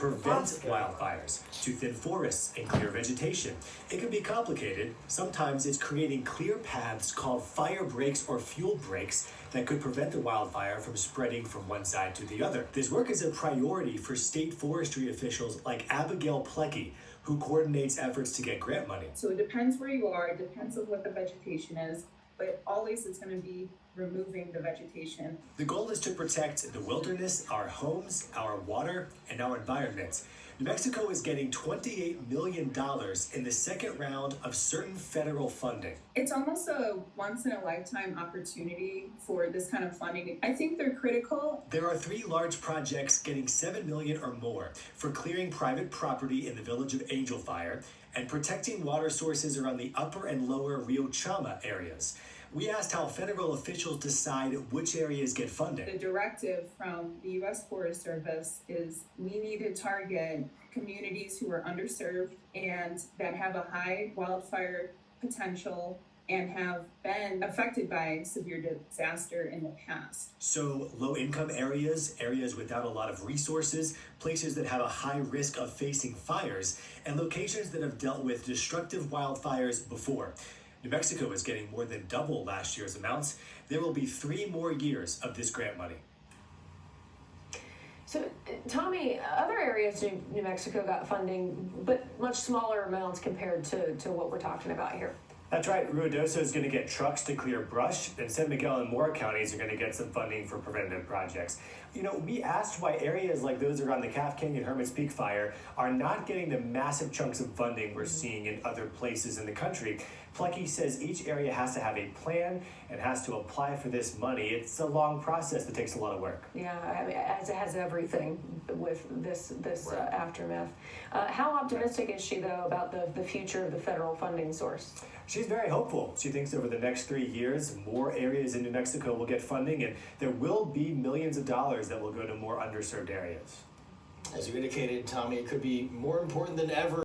prevent wildfires, to thin forests and clear vegetation. It can be complicated. Sometimes it's creating clear paths called fire breaks or fuel breaks that could prevent the wildfire from spreading from one side to the other. This work is a priority for state forestry officials like Abigail Plecki, who coordinates efforts to get grant money. So it depends where you are, it depends on what the vegetation is, but always it's going to be removing the vegetation. The goal is to protect the wilderness, our homes, our water, and our environment. New Mexico is getting $28 million in the second round of certain federal funding. It's almost a once-in-a-lifetime opportunity for this kind of funding. I think they're critical. There are 3 large projects getting $7 million or more for clearing private property in the village of Angel Fire and protecting water sources around the upper and lower Rio Chama areas. We asked how federal officials decide which areas get funding. The directive from the U.S. Forest Service is we need to target communities who are underserved and that have a high wildfire potential and have been affected by severe disaster in the past. So low-income areas, areas without a lot of resources, places that have a high risk of facing fires, and locations that have dealt with destructive wildfires before. New Mexico is getting more than double last year's amounts. There will be 3 more years of this grant money. So, Tommy, other areas in New Mexico got funding, but much smaller amounts compared to what we're talking about here. That's right. Ruidoso is going to get trucks to clear brush, and San Miguel and Mora counties are going to get some funding for preventative projects. You know, we asked why areas like those around the Calf Canyon Hermit's Peak fire are not getting the massive chunks of funding we're seeing in other places in the country. Plecki says each area has to have a plan and has to apply for this money. It's a long process that takes a lot of work. Yeah, I mean, as it has everything with this aftermath. How optimistic is she, though, about the future of the federal funding source? She's very hopeful. She thinks over the next 3 years, more areas in New Mexico will get funding, and there will be millions of dollars that will go to more underserved areas. As you indicated, Tommy, it could be more important than ever